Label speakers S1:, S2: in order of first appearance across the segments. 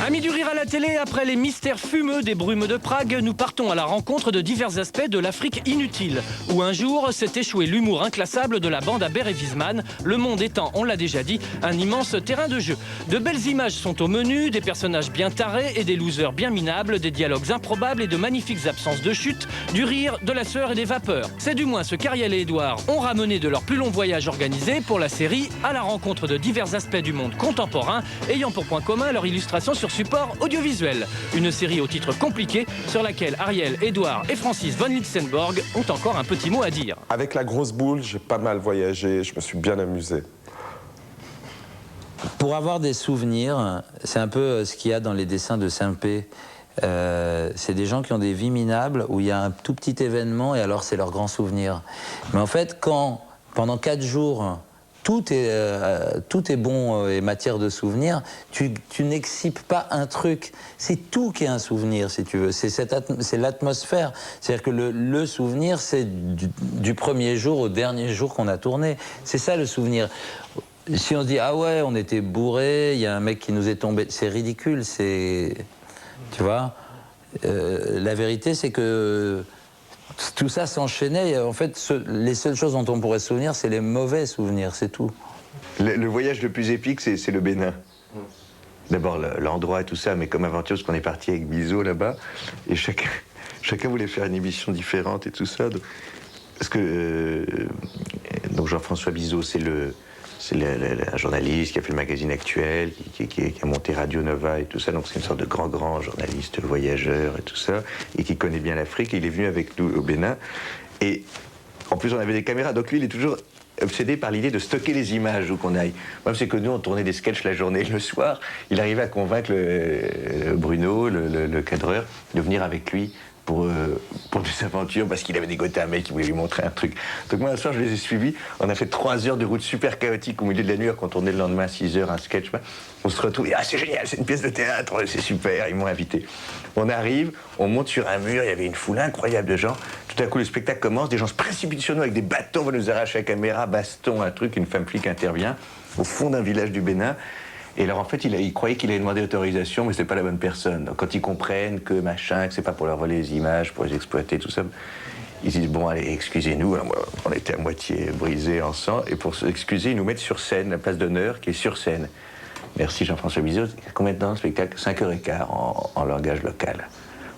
S1: Amis du rire à la télé, après les mystères fumeux des brumes de Prague, nous partons à la rencontre de divers aspects de l'Afrique inutile, où un jour s'est échoué l'humour inclassable de la bande à Ber et Wiesmann, le monde étant, on l'a déjà dit, un immense terrain de jeu. De belles images sont au menu, des personnages bien tarés et des losers bien minables, des dialogues improbables et de magnifiques absences de chute, du rire, de la sueur et des vapeurs. C'est du moins ce qu'Ariel et Édouard ont ramené de leur plus long voyage organisé pour la série à la rencontre de divers aspects du monde contemporain, ayant pour point commun leur illustration sur support audiovisuel. Une série au titre compliqué sur laquelle Ariel, Édouard et Francis von Litzenborg ont encore un petit mot à dire.
S2: Avec la grosse boule, j'ai pas mal voyagé, je me suis bien amusé.
S3: Pour avoir des souvenirs, c'est un peu ce qu'il y a dans les dessins de Saint-Pé. C'est des gens qui ont des vies minables où il y a un tout petit événement et alors c'est leur grand souvenir. Mais en fait, quand pendant 4 jours, tout est bon et matière de souvenir, tu n'excipes pas un truc. C'est tout qui est un souvenir, si tu veux. C'est l'atmosphère. C'est-à-dire que le souvenir, c'est du premier jour au dernier jour qu'on a tourné. C'est ça le souvenir. Si on se dit, ah ouais, on était bourré, il y a un mec qui nous est tombé, c'est ridicule, c'est... Tu vois, la vérité, c'est que tout ça s'enchaînait. En fait, les seules choses dont on pourrait se souvenir, c'est les mauvais souvenirs, c'est tout.
S4: Le voyage le plus épique, c'est le Bénin. D'abord, l'endroit et tout ça, mais comme aventure, parce qu'on est parti avec Bizot là-bas, et chacun voulait faire une émission différente et tout ça. Donc Jean-François Bizot, c'est un journaliste qui a fait le magazine Actuel, qui a monté Radio Nova et tout ça. Donc c'est une sorte de grand journaliste, voyageur et tout ça, et qui connaît bien l'Afrique. Et il est venu avec nous au Bénin. Et en plus, on avait des caméras. Donc lui, il est toujours obsédé par l'idée de stocker les images où qu'on aille. Moi, c'est que nous, on tournait des sketchs la journée et le soir. Il arrivait à convaincre Bruno, le cadreur, de venir avec lui pour des aventures, parce qu'il avait dégoté un mec qui voulait lui montrer un truc. Donc moi, un soir, je les ai suivis. On a fait 3 heures de route super chaotique au milieu de la nuit, quand on tournait le lendemain à 6 heures un sketch. On se retrouve, et, ah c'est génial, c'est une pièce de théâtre, c'est super, ils m'ont invité. On arrive, on monte sur un mur, il y avait une foule incroyable de gens. Tout à coup, le spectacle commence, des gens se précipitent sur nous avec des bâtons, vont nous arracher la caméra, baston, un truc, une femme flic intervient, au fond d'un village du Bénin. Et alors en fait, il croyait qu'il allait demander autorisation, mais c'était pas la bonne personne. Donc quand ils comprennent que machin, que c'est pas pour leur voler les images, pour les exploiter, tout ça, ils disent bon allez, excusez-nous. Alors, moi, on était à moitié brisés en sang, et pour s'excuser, ils nous mettent sur scène, la place d'honneur qui est sur scène. Merci Jean-François Bizot. Combien de temps le spectacle? 5h15 en langage local.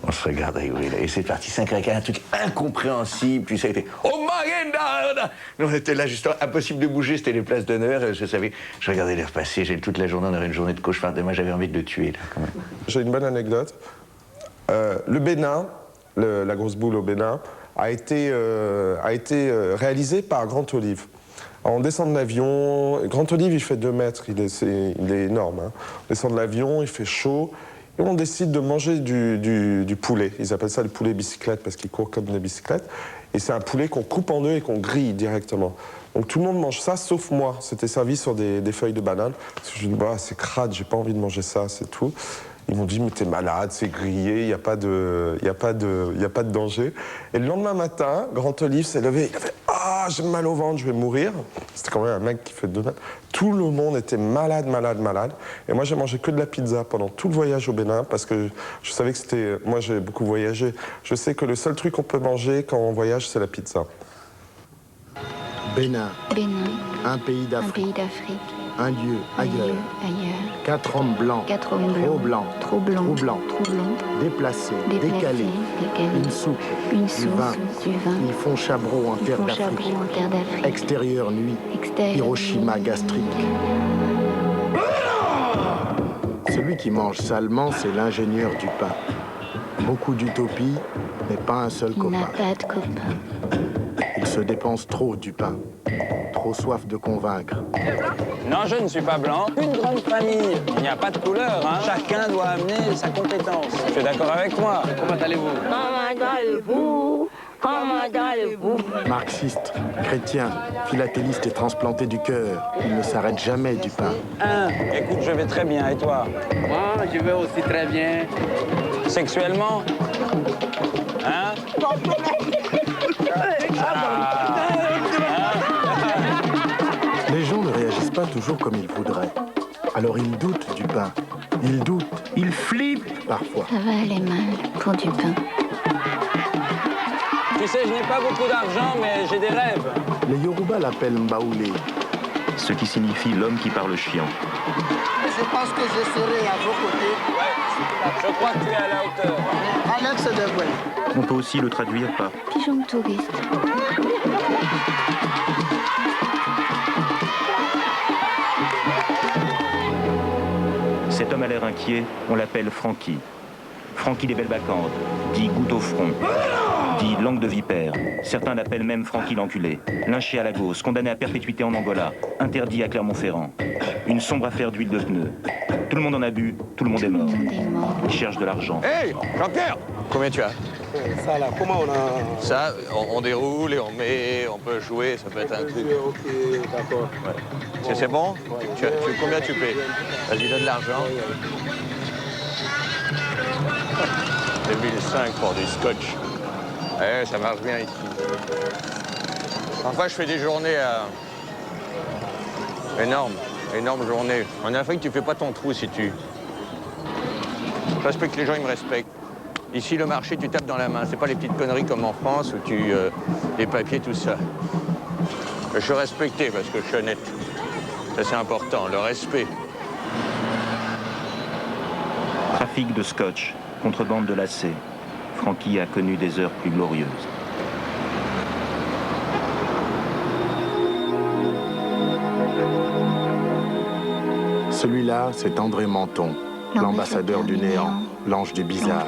S4: On se regarde rigoler là, et c'est parti, 5h15, un truc incompréhensible, puis ça a été oh my God! Nous on était là, juste impossible de bouger, c'était les places d'honneur, je regardais les repasser, j'ai toute la journée, on aurait une journée de cauchemar, demain j'avais envie de le tuer là quand même.
S2: J'ai une bonne anecdote. Le Bénin, la grosse boule au Bénin, a été réalisé par Grand Olive. On descend de l'avion, Grand Olive il fait 2 mètres, il est énorme. Hein. On descend de l'avion, il fait chaud. Et on décide de manger du poulet. Ils appellent ça le poulet bicyclette parce qu'il court comme des bicyclettes. Et c'est un poulet qu'on coupe en 2 et qu'on grille directement. Donc tout le monde mange ça, sauf moi. C'était servi sur des feuilles de banane. Parce que je me dis, bah, c'est crade, j'ai pas envie de manger ça, c'est tout. Ils m'ont dit, mais t'es malade, c'est grillé, il n'y a pas de danger. Et le lendemain matin, Grand Olive s'est levé, il a fait, ah, j'ai mal au ventre, je vais mourir. C'était quand même un mec qui fait 2 mètres. Tout le monde était malade. Et moi, j'ai mangé que de la pizza pendant tout le voyage au Bénin, parce que je savais que c'était... Moi, j'ai beaucoup voyagé. Je sais que le seul truc qu'on peut manger quand on voyage, c'est la pizza.
S5: Bénin. Un pays
S6: Un pays
S5: d'Afrique.
S6: d'Afrique.
S5: Un lieu ailleurs. 4 hommes blancs. Trop blancs.
S6: Trop blancs.
S5: Déplacés. Décalés. Une soupe.
S6: Une
S5: Du
S6: sauce.
S5: vin.
S6: Du vin.
S5: Ils font Chabreau en terre d'Afrique.
S6: en terre d'Afrique.
S5: Extérieure nuit. Hiroshima gastrique. Celui qui mange salement, c'est l'ingénieur du pain. Beaucoup d'utopie, mais pas un seul
S6: Il n'a
S5: copain.
S6: pas de copain.
S5: Il se dépense trop du pain. Trop soif de convaincre.
S7: Non, je ne suis pas blanc. Une grande famille. Il n'y a pas de couleur, hein. Chacun doit amener sa compétence. Tu es d'accord avec moi? Comment allez-vous?
S5: Marxiste, chrétien, philatéliste et transplanté du cœur. Il ne s'arrête jamais du pain.
S7: Écoute, je vais très bien. Et toi?
S8: Moi, je vais aussi très bien.
S7: Sexuellement? Hein?
S5: Les gens ne réagissent pas toujours comme ils voudraient. Alors ils doutent du pain. Ils doutent, ils Il flippe parfois.
S6: Ça va aller mal pour du pain.
S7: Tu sais, je n'ai pas beaucoup d'argent, mais j'ai des rêves.
S5: Les Yoruba l'appellent Mbaoulé.
S9: Ce qui signifie l'homme qui parle chiant.
S10: Je pense que je serai à vos côtés.
S7: Ouais, je crois que tu es à la hauteur.
S10: Alex Deboué.
S9: On peut aussi le traduire par
S6: Pigeon de touriste.
S9: cet homme a l'air inquiet, on l'appelle Francky. Francky des Belles-Bacantes, dit goutte au front, dit langue de vipère. Certains l'appellent même Francky l'enculé. Lynché à Lagos, condamné à perpétuité en Angola, interdit à Clermont-Ferrand. Une sombre affaire d'huile de pneu. Tout le monde en a bu, tout le monde est mort. Il cherche de l'argent.
S11: Hey, Jean-Pierre, combien tu as?
S12: Ça là, comment on a...
S11: Ça, on déroule et on met, on peut jouer, ça peut être un truc.
S12: Ok, d'accord.
S11: Ouais. C'est bon? Ouais. Combien tu payes? Vas-y, donne de l'argent. 2005 pour du scotch. Ouais, ça marche bien ici. Parfois, je fais des journées énormes journées. En Afrique, tu fais pas ton trou si tu... Je respecte les gens, ils me respectent. Ici, le marché, tu tapes dans la main. C'est pas les petites conneries comme en France où tu... les papiers, tout ça. Je suis respecté parce que je suis honnête. Ça, c'est important, le respect.
S9: Trafic de scotch, contrebande de lacets. Francky a connu des heures plus glorieuses.
S5: Celui-là, c'est André Menton, l'ambassadeur du néant, l'ange du bizarre.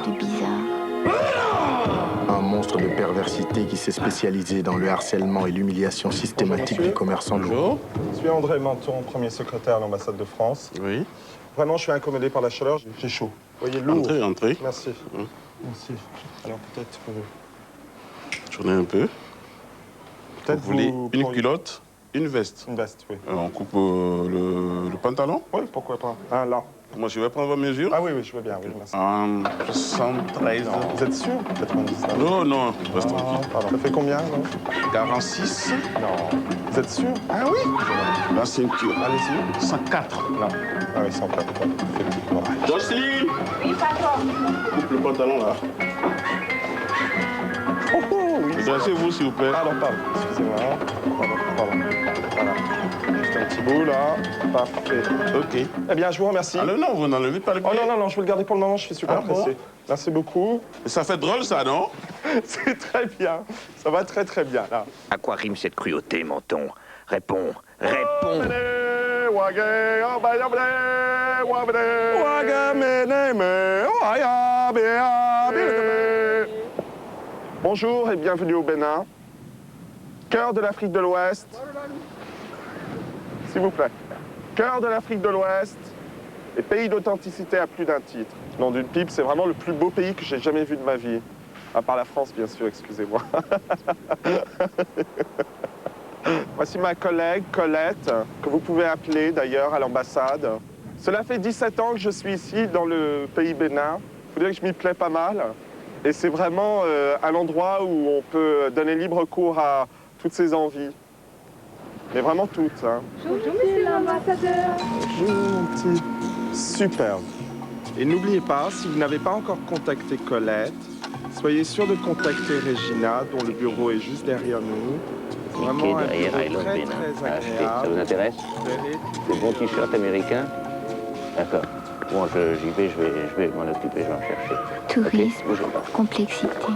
S5: Un monstre de perversité qui s'est spécialisé dans le harcèlement et l'humiliation systématique des commerçants locaux.
S2: Bonjour, je suis André Menton, premier secrétaire à l'ambassade de France.
S12: Oui.
S2: Vraiment, je suis incommodé par la chaleur, j'ai chaud. Vous voyez, lourd.
S12: Entrez.
S2: Merci. Merci. Alors peut-être...
S12: J'en ai un peu.
S2: Peut-être
S12: vous voulez une culotte, une veste.
S2: Une veste, oui.
S12: On coupe le pantalon?
S2: Oui, pourquoi pas. Ah, là.
S12: Moi, je vais prendre vos mesures.
S2: Ah oui, je veux bien, oui, merci.
S12: 73.
S2: Non, vous êtes sûr? 99.
S12: Non, reste tranquille.
S2: Pardon. Ça fait combien, non?
S12: 46.
S2: Non. Vous êtes sûr? Ah oui?
S12: La ceinture.
S2: Allez-y.
S12: 104.
S2: Non. Ah oui, 104, effectivement.
S12: Jocelyne! Oui, pardon. Coupe le pantalon, là.
S2: Oui.
S12: Dressez-vous, s'il vous plaît.
S2: Pardon. Excusez-moi. Pardon. Voilà. Juste un petit bout, là. Parfait.
S12: OK.
S2: Eh bien, je vous remercie.
S12: Alors non, vous n'enlevez pas le pied.
S2: Oh non, je vais le garder pour le moment, je suis super pressé. Bon? Merci beaucoup.
S12: Ça fait drôle, ça, non?
S2: C'est très bien. Ça va très, très bien, là.
S11: À quoi rime cette cruauté, Menton? Réponds.
S2: Bonjour et bienvenue au Bénin, cœur de l'Afrique de l'Ouest. S'il vous plaît. Cœur de l'Afrique de l'Ouest et pays d'authenticité à plus d'un titre. Nom d'une pipe, c'est vraiment le plus beau pays que j'ai jamais vu de ma vie. À part la France, bien sûr, excusez-moi. Voici ma collègue Colette, que vous pouvez appeler d'ailleurs à l'ambassade. Cela fait 17 ans que je suis ici dans le pays Bénin. Il faut dire que je m'y plais pas mal. Et c'est vraiment un endroit où on peut donner libre cours à toutes ses envies. Mais vraiment toutes. Hein.
S13: Bonjour, monsieur l'ambassadeur.
S2: Bonjour, mon petit. Superbe. Et n'oubliez pas, si vous n'avez pas encore contacté Colette, soyez sûr de contacter Regina, dont le bureau est juste derrière nous. C'est vraiment un bureau très, très agréable.
S4: Ça vous intéresse? Le bon t-shirt américain? D'accord. Bon, j'y vais, je vais m'en occuper, je vais en chercher.
S6: Tourisme,
S4: Okay,
S6: complexité,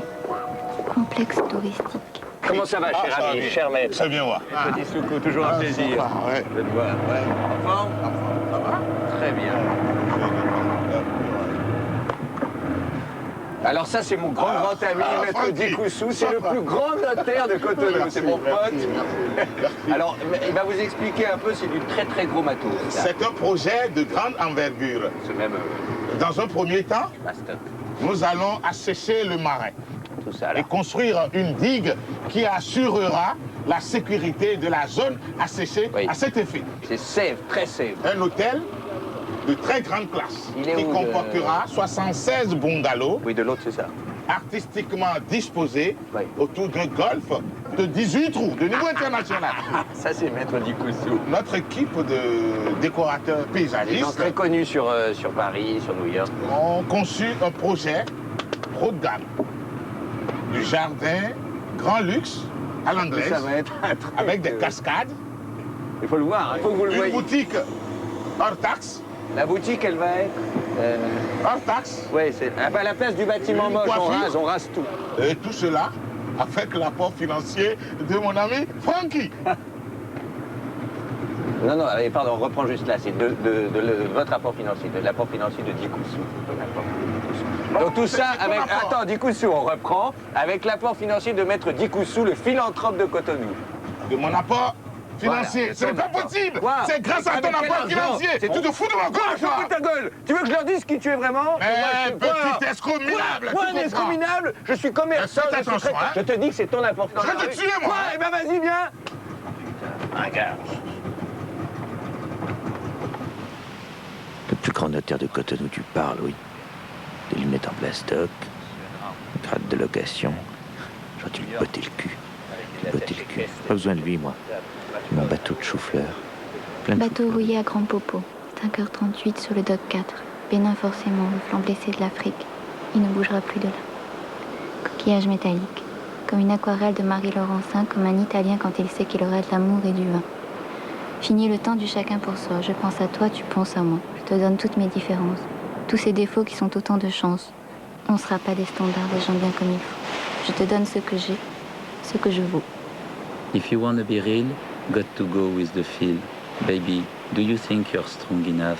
S6: complexe touristique.
S7: Comment ça va, cher ami, cher maître?
S12: Très bien, moi.
S7: Petit Soukou, toujours un plaisir.
S12: Ouais.
S7: De te voir. Ouais. En forme?
S12: Ça va?
S7: Très bien. Alors ça, c'est mon grand ami, Maître Dikoussou. C'est le plus grand notaire de Cotonou. C'est mon pote. Alors, il va vous expliquer un peu, c'est du très très gros matos.
S14: C'est un projet de grande envergure.
S7: C'est même...
S14: Dans un premier temps, nous allons assécher le marin
S7: tout ça,
S14: et construire une digue qui assurera la sécurité de la zone asséchée à cet effet.
S7: C'est safe, très safe.
S14: Un hôtel de très grande classe qui comportera 76 bungalows.
S7: Oui, de l'autre, c'est ça.
S14: artistiquement disposés autour d'un golf de 18 trous, de niveau international.
S7: Ça, c'est Maître Dikoussou.
S14: Notre équipe de décorateurs paysagistes...
S7: Des gens très connus sur Paris, sur New York.
S14: ...ont conçu un projet haut de gamme. Du jardin grand luxe à l'anglaise,
S7: Ça va être un truc,
S14: avec des cascades.
S7: Il faut le voir, il faut que vous le voyez.
S14: Une boutique hors taxe.
S7: La boutique, elle va être...
S14: hors taxe.
S7: Oui, c'est à la place du bâtiment moche, on rase tout.
S14: Et tout cela avec l'apport financier de mon ami Francky.
S7: Non, pardon, on reprend juste là, c'est de votre apport financier, de l'apport financier de Dikoussou. Donc tout ça avec... Attends, Dikoussou, on reprend, avec l'apport financier de Maître Dikoussou, le philanthrope de Cotonou.
S14: De mon apport financier,
S7: voilà,
S14: c'est pas possible. C'est grâce à ton apport financier.
S7: C'est tout de fou de ma gueule, fous ta gueule. Tu veux que je leur dise qui tu es vraiment?
S14: Mais petit escroc minable.
S7: Moi, un escroc minable, je suis commerçant.
S14: Faites attention, hein.
S7: Je te dis que c'est ton apport financier.
S14: Je vais te tuer, moi.
S7: Eh ben vas-y, viens. Regarde.
S4: Le plus grand notaire de Cotonou, tu parles, oui. Des lunettes en plastoc, grade de location. J'aurais dû lui botter le cul. Pas besoin de lui, moi. Mon bateau de chou-fleur.
S6: Bateau rouillé à Grand Popo, 5h38 sur le dock 4. Bénin forcément, le flanc blessé de l'Afrique. Il ne bougera plus de là. Coquillage métallique, comme une aquarelle de Marie Laurencin, comme un Italien quand il sait qu'il aura de l'amour et du vin. Fini le temps du chacun pour soi. Je pense à toi, tu penses à moi. Je te donne toutes mes différences. Tous ces défauts qui sont autant de chances. On ne sera pas des standards, des gens bien comme il faut. Je te donne ce que j'ai, ce que je vaux.
S3: If you want to be real, got to go with the feel. Baby, do you think you're strong enough?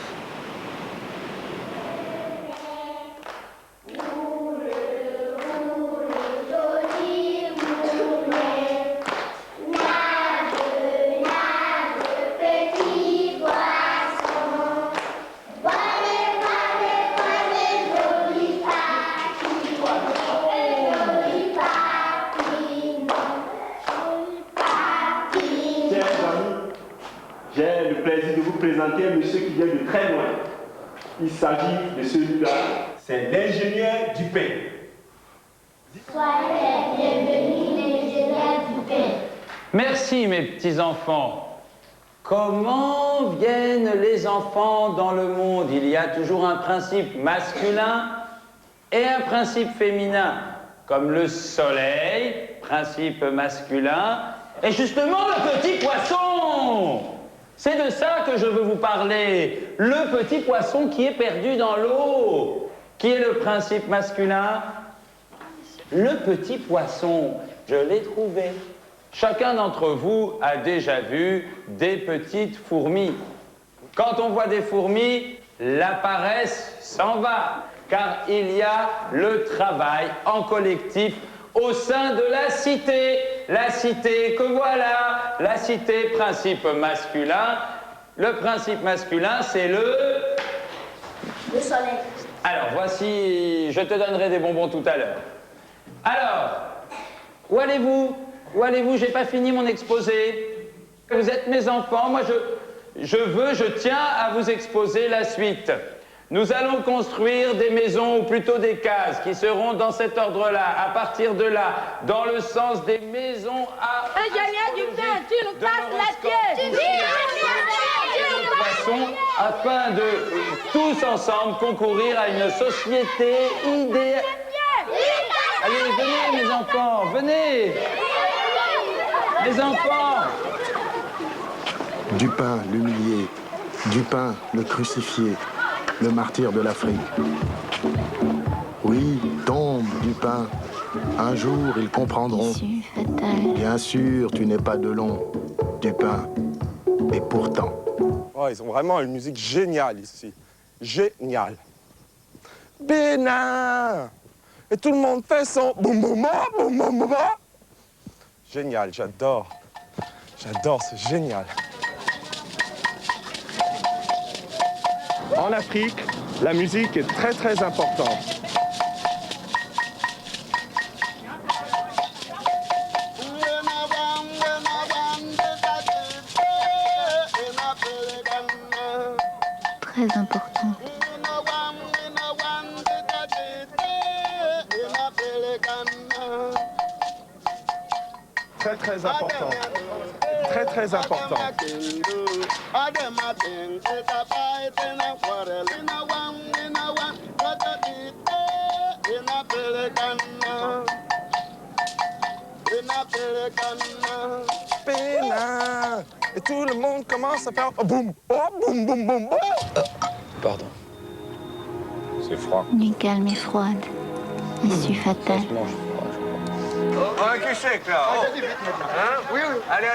S12: J'ai le plaisir de vous présenter un monsieur qui vient de très loin. Il s'agit de celui-là, c'est l'ingénieur Dupin.
S15: Soyez bienvenus, l'ingénieur Dupin.
S16: Merci mes petits-enfants. Comment viennent les enfants dans le monde? Il y a toujours un principe masculin et un principe féminin. Comme le soleil, principe masculin, et justement le petit poisson. C'est de ça que je veux vous parler. Le petit poisson qui est perdu dans l'eau. Qui est le principe masculin? Le petit poisson. Je l'ai trouvé. Chacun d'entre vous a déjà vu des petites fourmis. Quand on voit des fourmis, la paresse s'en va. Car il y a le travail en collectif au sein de la cité. La cité que voilà, la cité, principe masculin. Le principe masculin, c'est le
S15: soleil.
S16: Alors, voici, je te donnerai des bonbons tout à l'heure. Alors, où allez-vous? Où allez-vous? J'ai pas fini mon exposé. Vous êtes mes enfants, moi je tiens à vous exposer la suite. Nous allons construire des maisons, ou plutôt des cases, qui seront dans cet ordre-là, à partir de là, dans le sens des maisons à...
S15: Ingénieur Dupin, tu nous casses la tête.
S16: Afin de tous ensemble concourir à une société idéale. Allez, venez mes enfants, venez. Mes enfants.
S5: Dupin, l'humilié. Dupin, le crucifié. Le martyr de l'Afrique. Oui, tombe, Dupin. Un jour, ils comprendront. Bien sûr, tu n'es pas de long, Dupin. Et pourtant...
S2: Oh, ils ont vraiment une musique géniale ici. Génial. Bénin! Et tout le monde fait son boum boum boum boum boum. Génial, j'adore. J'adore, c'est génial. En Afrique, la musique est très très importante.
S6: Très importante.
S2: Très très important. Très très important. Bénin. Et tout le monde commence à faire oh, boum, oh, boum, boum, boum. Oh.
S3: Pardon.
S2: C'est froid.
S6: Nuit calme et froide. Issue fatale.
S11: Oh, un cul sec, là. Oh. Hein? Oui, oui. Allez.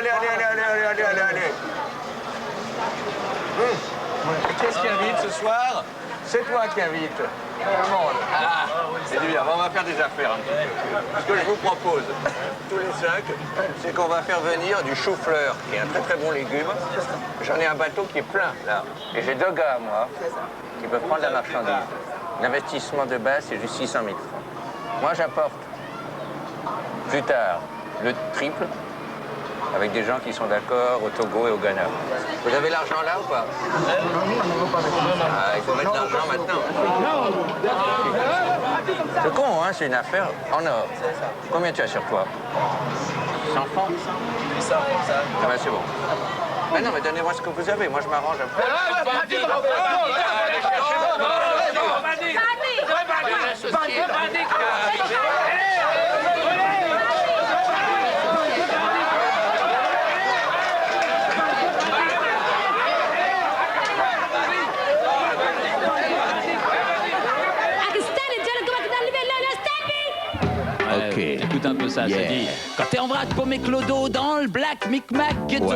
S11: Qu'est-ce qui invite ce soir? C'est toi qui invite. Tout le monde. Ah, c'est bien. On va faire des affaires un petit peu. Ce que je vous propose, tous les 5, c'est qu'on va faire venir du chou-fleur, qui est un très très bon légume. J'en ai un bateau qui est plein, là. Et j'ai 2 gars, moi, qui peuvent prendre la marchandise. L'investissement de base, c'est juste 600 000 francs. Moi, j'apporte plus tard le triple, avec des gens qui sont d'accord au Togo et au Ghana. Vous avez l'argent là ou pas? Ah, il faut mettre l'argent maintenant. C'est con, hein, c'est une affaire en or. Combien tu as sur toi? 100 francs? Ah ben c'est bon. Mais non, mais donnez-moi ce que vous avez, moi je m'arrange un peu.
S16: Ok. Écoute un peu ça, ça dit. Quand t'es en vrac, paumé clodo, dans le black micmac ghetto.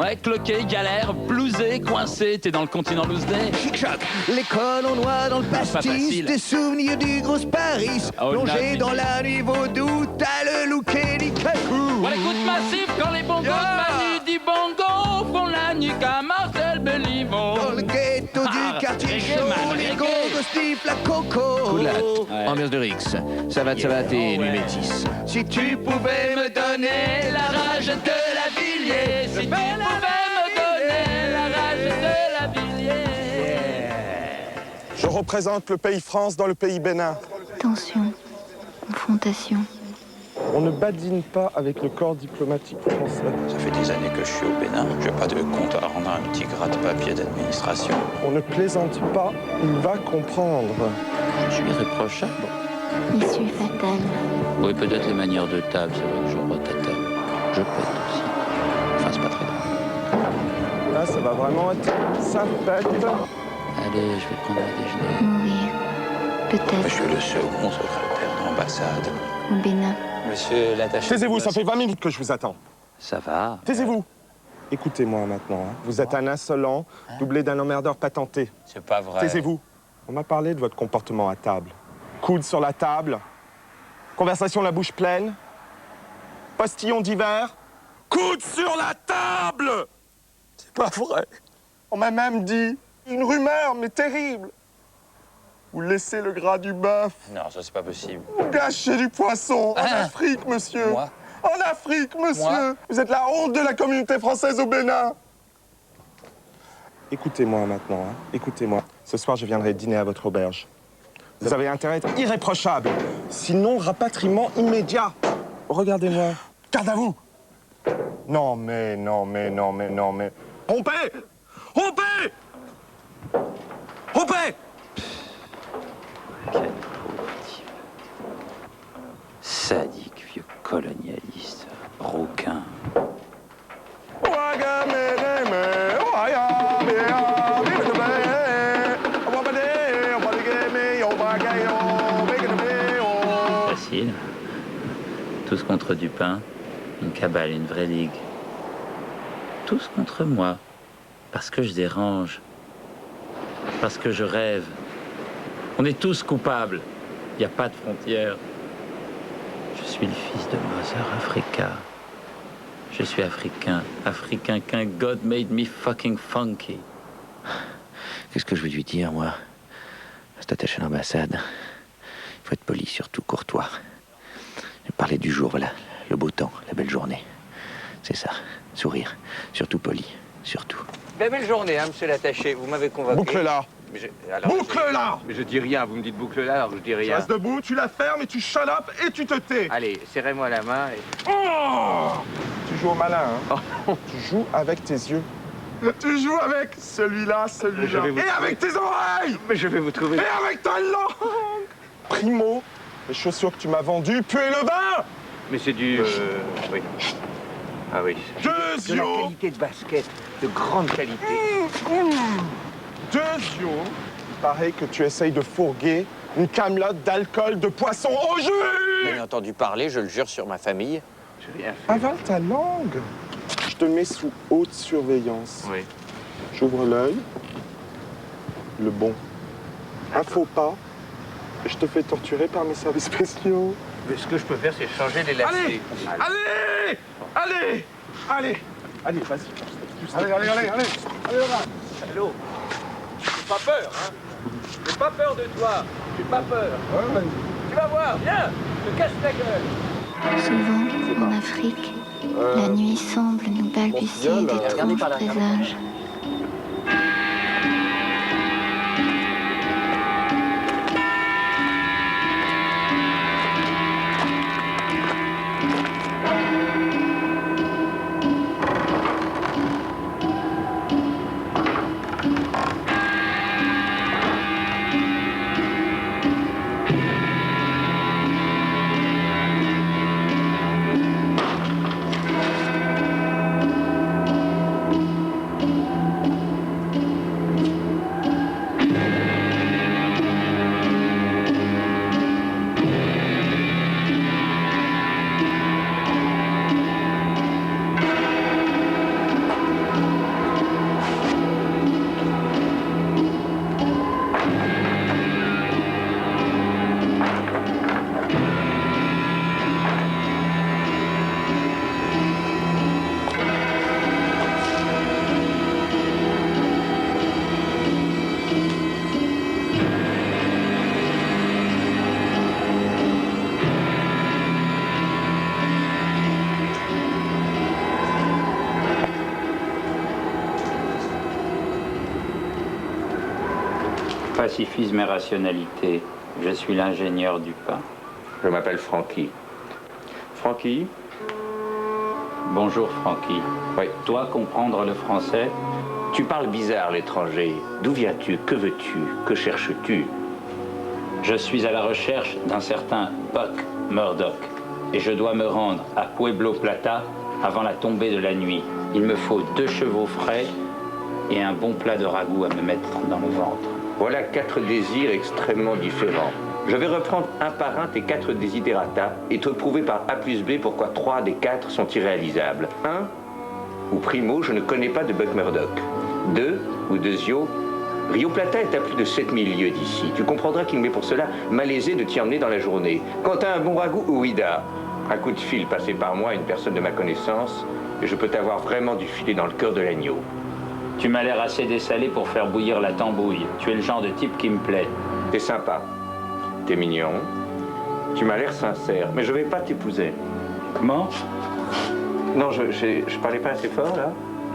S16: Ouais, cloqué, galère, blousé, coincé, t'es dans le continent lousdé.
S17: Chic-chac, l'école en noir dans le pastis, des souvenirs du gros Paris. Plongé dans la nuit vaudou, t'as le look et l'ikaku.
S16: On écoute massif quand les bongos de Manu Dibongo font la nuque à Marcel Béliveau.
S17: Dans le ghetto du quartier chaud, les gongos sniffent la coco.
S16: Coulade, ambiance de Rix, savate, et nuit métisse.
S17: Si tu pouvais me donner la rage de la Villiers,
S16: si tu pouvais me donner la rage de la Villiers.
S2: Je représente le pays France dans le pays Bénin.
S6: Tension, confrontation.
S2: On ne badine pas avec le corps diplomatique français.
S18: Ça fait des années que je suis au Bénin. Je n'ai pas de compte à rendre à un petit gratte-papier d'administration.
S2: On ne plaisante pas, il va comprendre.
S18: Je suis irréprochable.
S6: Issue fatale.
S18: Oui, peut-être les manières de table, c'est vrai que je retatable. Je pète aussi. Enfin, c'est pas très grave.
S2: Là, ça va vraiment être sympathique.
S18: Allez, je vais prendre un déjeuner.
S6: Mourir. Peut-être.
S18: Je suis le second secrétaire d'ambassade.
S6: Au Bénin.
S18: Monsieur l'attaché.
S2: Taisez-vous, ça fait 20 minutes que je vous attends.
S18: Ça va.
S2: Taisez-vous. Écoutez-moi maintenant. Hein. Vous êtes un insolent, doublé d'un emmerdeur patenté.
S18: C'est pas vrai.
S2: Taisez-vous. On m'a parlé de votre comportement à table. Coude sur la table. Conversation la bouche pleine. Postillon d'hiver. Coude sur la table. C'est pas vrai. On m'a même dit une rumeur, mais terrible. Vous laissez le gras du bœuf.
S18: Non, ça c'est pas possible.
S2: Vous gâchez du poisson. En Afrique, monsieur.
S18: Moi?
S2: En Afrique, monsieur.
S18: Moi?
S2: Vous êtes la honte de la communauté française au Bénin. Écoutez-moi maintenant. Hein. Écoutez-moi. Ce soir, je viendrai dîner à votre auberge. Vous avez intérêt à être irréprochable. Sinon, rapatriement immédiat. Regardez-moi. Garde à vous. Non, mais... Rompez! Rompez! Rompez!
S18: Quel pauvre type. Sadique, vieux colonialiste, rouquin. Facile. Tous contre Dupin, une cabale, une vraie ligue. Tous contre moi, parce que je dérange, parce que je rêve. On est tous coupables. Il n'y a pas de frontières. Je suis le fils de Mother Africa. Je suis africain. Africain qu'un God made me fucking funky.
S19: Qu'est-ce que je veux lui dire, moi? C'est attaché à l'ambassade. Il faut être poli, surtout courtois. Parler du jour, voilà. Le beau temps, la belle journée. C'est ça. Sourire. Surtout poli. Surtout.
S7: Belle journée, hein, monsieur l'attaché. Vous m'avez convaincu.
S2: Boucle-la.
S14: Boucle-la!
S7: Mais je dis rien, vous me dites boucle-la, alors je dis
S14: Tu
S7: rien.
S14: restes debout, tu la fermes et tu shut up et tu te tais.
S7: Allez, serrez-moi la main et...
S14: Oh!
S2: Tu joues au malin, hein? Tu joues avec tes yeux.
S14: Tu joues avec celui-là, celui-là. Et avec tes oreilles!
S7: Mais je vais vous trouver...
S14: Et avec ta langue!
S2: Primo, les chaussures que tu m'as vendues puent le bain!
S7: Mais c'est du... Oui. Ah oui. De la
S14: Dezio!
S7: qualité de basket, de grande qualité.
S2: Dezio, il paraît que tu essayes de fourguer une camelote d'alcool de poisson au jus!
S7: J'en ai entendu parler, je le jure sur ma famille. J'ai rien fait.
S2: Avale ta langue! Je te mets sous haute surveillance.
S7: Oui.
S2: J'ouvre l'œil. Le bon. Un faux pas. Et je te fais torturer par mes services spéciaux.
S7: Mais ce que je peux faire, c'est changer les lacets.
S14: Allez! Allez! Allez! Allez!
S2: Allez, vas-y.
S14: Allez, allez, allez, allez! Allez, là-bas!
S7: Allô? J'ai pas peur, hein? J'ai pas peur de toi. J'ai pas peur.
S14: Ouais.
S7: Tu vas voir, viens! Je te casse la gueule.
S6: Souvent, en Afrique, la nuit semble nous balbutier d'étranges présages.
S18: Pacifisme et rationalité. Je suis l'ingénieur du pain.
S7: Je m'appelle Francky. Francky?
S18: Bonjour Francky.
S7: Oui.
S18: Toi comprendre le français?
S7: Tu parles bizarre, l'étranger. D'où viens-tu? Que veux-tu? Que cherches-tu?
S18: Je suis à la recherche d'un certain Buck Murdoch et je dois me rendre à Pueblo Plata avant la tombée de la nuit. Il me faut 2 chevaux frais et un bon plat de ragoût à me mettre dans le ventre.
S7: Voilà 4 désirs extrêmement différents. Je vais reprendre un par un tes 4 desiderata et te prouver par A plus B pourquoi 3 des 4 sont irréalisables. 1. Ou primo, je ne connais pas de Buck Murdoch. 2. Ou deuxio, Rio Plata est à plus de 7000 lieues d'ici. Tu comprendras qu'il m'est pour cela malaisé de t'y emmener dans la journée. Quant à un bon ragoût, ouïda. Un coup de fil passé par moi à une personne de ma connaissance et je peux t'avoir vraiment du filet dans le cœur de l'agneau.
S18: Tu m'as l'air assez dessalé pour faire bouillir la tambouille. Tu es le genre de type qui me plaît.
S7: T'es sympa. T'es mignon. Tu m'as l'air sincère. Mais je vais pas t'épouser.
S18: Comment?
S7: Non, je parlais pas assez fort, là?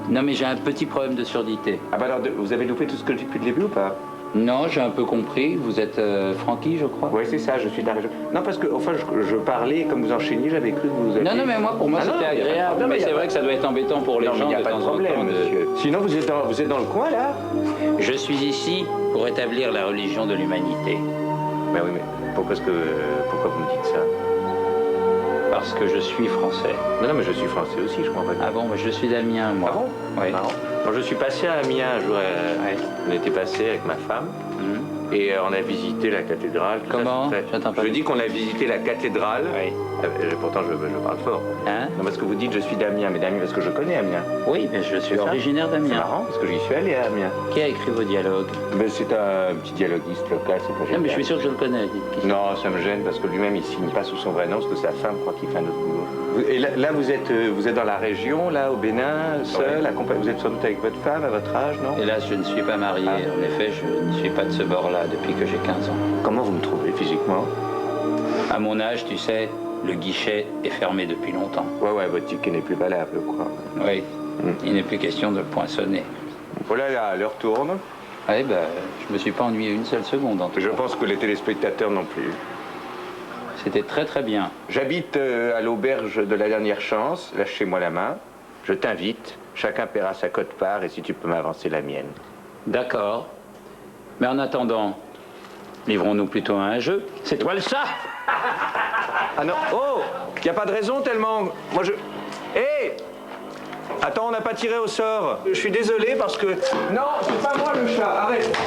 S18: Non, mais j'ai un petit problème de surdité.
S7: Ah bah alors, vous avez loupé tout ce que je dis depuis le début ou pas?
S18: Non, j'ai un peu compris. Vous êtes Francky, je crois.
S7: Oui, c'est ça, je suis de la région. Non, parce que, enfin, je parlais, comme vous enchaîniez, j'avais cru que vous aviez...
S18: Non, mais moi, pour moi, c'était agréable. Mais c'est vrai que ça doit être embêtant pour les gens.
S7: Non, mais il n'y a pas de problème, monsieur. Sinon, vous êtes dans le coin, là?
S18: Je suis ici pour établir la religion de l'humanité.
S7: Ben oui, mais pourquoi vous me dites ça?
S18: Parce que je suis français.
S7: Non, mais je suis français aussi, je crois pas.
S18: Ah bon, mais je suis d'Amiens, moi.
S7: Ah bon?
S18: Oui.
S7: Marrant. Bon, je suis passé à Amiens un jour. On était passé avec ma femme. Et on a visité la cathédrale.
S18: Comment? J'attends pas.
S7: Je dis qu'on a visité la cathédrale.
S18: Oui.
S7: Pourtant, je parle fort.
S18: Hein?
S7: Non, parce que vous dites je suis d'Amiens, mais d'Amiens parce que je connais Amiens.
S18: Oui, mais je suis originaire
S7: C'est
S18: d'Amiens.
S7: marrant, parce que j'y suis allé à Amiens.
S18: Qui a écrit vos dialogues?
S7: Ben, c'est un petit dialoguiste local, c'est pas
S18: Non,
S7: génial.
S18: mais je suis sûr que je le connais.
S7: Non, ça me gêne parce que lui-même il signe pas sous son vrai nom, parce que sa femme croit qu'il fait un autre boulot. Et là vous êtes dans la région, là, au Bénin, seul, accompagné. Vous êtes sans doute avec votre femme à votre âge, non?
S18: Hélas, je ne suis pas marié. En effet, je ne suis pas de ce bord-là depuis que j'ai 15 ans.
S7: Comment vous me trouvez physiquement?
S18: À mon âge, tu sais, le guichet est fermé depuis longtemps.
S7: Ouais, votre ticket n'est plus valable, quoi.
S18: Oui, il n'est plus question de poinçonner.
S7: Voilà, là, l'heure tourne.
S16: Oui, ben, je me suis pas ennuyé une seule seconde. En tout
S4: Je
S16: cas.
S4: pense que les téléspectateurs non plus.
S16: C'était très très bien.
S4: J'habite à l'auberge de la dernière chance, lâchez-moi la main. Je t'invite, chacun paiera sa quote-part et si tu peux m'avancer la mienne.
S16: D'accord. Mais en attendant, livrons-nous plutôt à un jeu. C'est toi le chat.
S4: Ah non, oh, y a pas de raison tellement. Moi je... Hé Attends, on n'a pas tiré au sort. Je suis désolé parce que... Non, c'est pas moi le chat, arrête.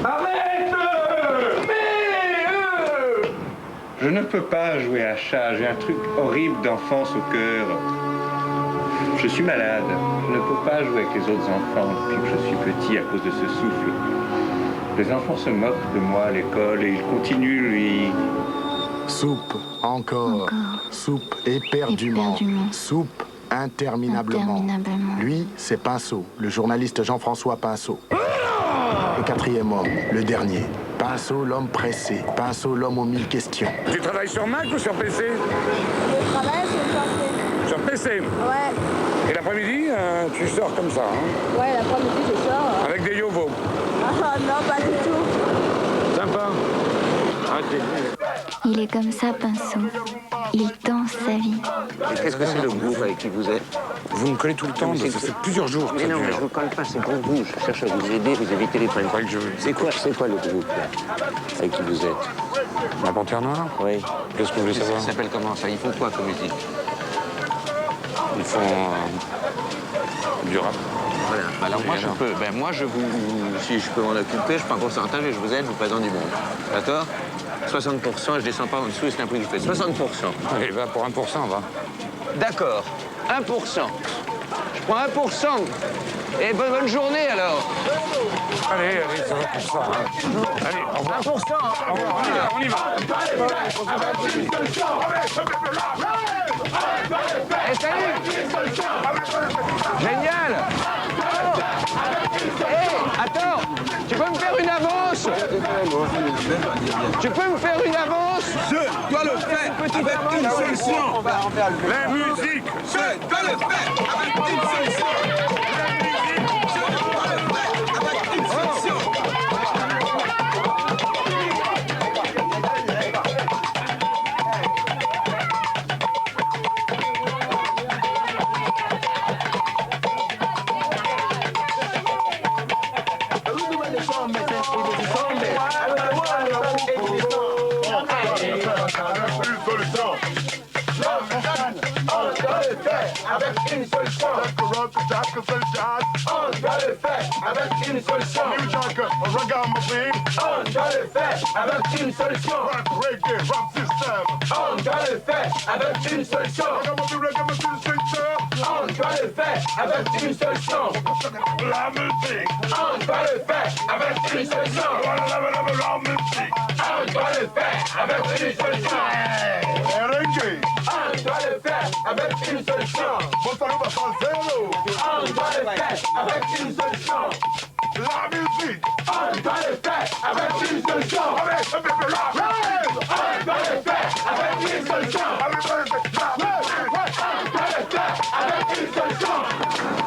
S4: Arrête Je ne peux pas jouer à chat, j'ai un truc horrible d'enfance au cœur. Je suis malade, je ne peux pas jouer avec les autres enfants depuis que je suis petit à cause de ce souffle. Les enfants se moquent de moi à l'école et ils continuent, lui...
S5: Soupe, encore. Soupe éperdument. Soupe interminablement. Lui, c'est Pinceau, le journaliste Jean-François Pinceau. Le quatrième homme, le dernier. Pinceau, l'homme pressé. Pinceau, l'homme aux 1000 questions.
S20: Tu travailles sur Mac ou sur PC?
S13: Je travaille sur
S20: Sur PC?
S13: Ouais.
S20: Et l'après-midi, tu sors comme ça, hein?
S13: Ouais, l'après-midi, je sors.
S20: Avec des yovos?
S13: Ah non, pas du tout.
S20: Sympa.
S6: Il est comme ça, Pinceau. Il danse sa vie.
S7: Qu'est-ce que c'est le groupe avec qui vous êtes?
S20: Vous me collez tout le temps, ça fait plusieurs jours.
S7: Mais non, mais je vous colle pas, c'est pour vous. Je cherche à vous aider, vous éviter les problèmes. C'est quoi le groupe, là, avec qui vous êtes?
S20: La Panthère Noire?
S7: Oui.
S20: Qu'est-ce que vous voulez savoir?
S7: Ça s'appelle comment, ça? Ils font quoi comme musique?
S20: Ils font du rap.
S7: Voilà. Alors moi, je peux. Ben moi, si je peux m'en occuper, je prends un pourcentage et je vous aide, je vous présente du monde. D'accord? 60%, je descends pas en dessous, c'est un prix que je fais. 60%.
S20: Allez, va pour 1%, va.
S7: D'accord. 1%. Je prends 1%. Et bonne journée, alors.
S20: Allez, ça va pour ça. Hein. Allez, au revoir.
S7: 1%.
S20: Au revoir, on y va.
S7: Eh, salut. Génial. Hé, attends. Tu peux me faire une avance? Tu peux me faire une avance?
S20: Je dois le faire avec une solution. La musique, je dois le faire avec une solution. La musique, je dois le faire avec une solution.
S12: Avec une solution. On doit le faire avec une solution. On doit le faire avec une solution. On doit le faire avec une solution. On doit le faire avec une solution. La musique. On doit le faire avec une solution. La musique. On doit le faire avec une solution. On doit le faire avec une solution. On doit le faire avec une solution. La musique. On doit le faire avec une solution. On doit le faire avec une solution. On doit le faire avec une solution.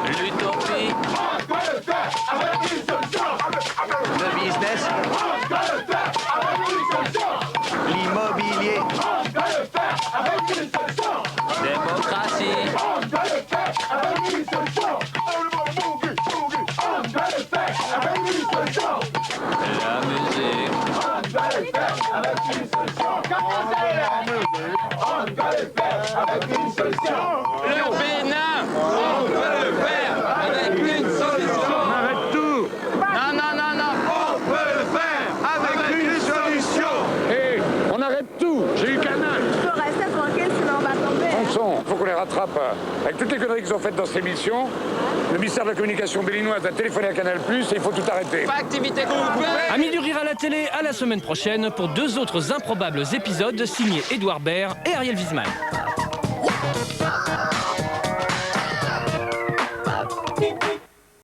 S18: L'utopie.
S12: On doit le faire avec une solution.
S7: Le business.
S12: On doit le faire avec une solution.
S7: L'immobilier.
S12: On doit le faire avec une solution.
S18: Démocratie.
S12: On doit le faire avec une solution. On doit le faire avec une solution.
S18: La musique.
S12: On doit le faire avec une solution. On doit le faire avec une solution.
S18: Le Bénin. On doit le faire avec une solution.
S20: On arrête tout.
S18: Non, non, non, non.
S20: On peut le faire avec une solution. Hé, on arrête tout. J'ai eu Canal.
S13: Je peux rester tranquille, sinon on va tomber.
S20: Il faut qu'on les rattrape. Avec toutes les conneries qu'ils ont faites dans cette émission, le ministère de la Communication béninoise a téléphoné à Canal+, et il faut tout arrêter.
S18: Pas activité coupée.
S1: Amis du rire à la télé, à la semaine prochaine pour 2 autres improbables épisodes signés Édouard Baird et Ariel Wiesman.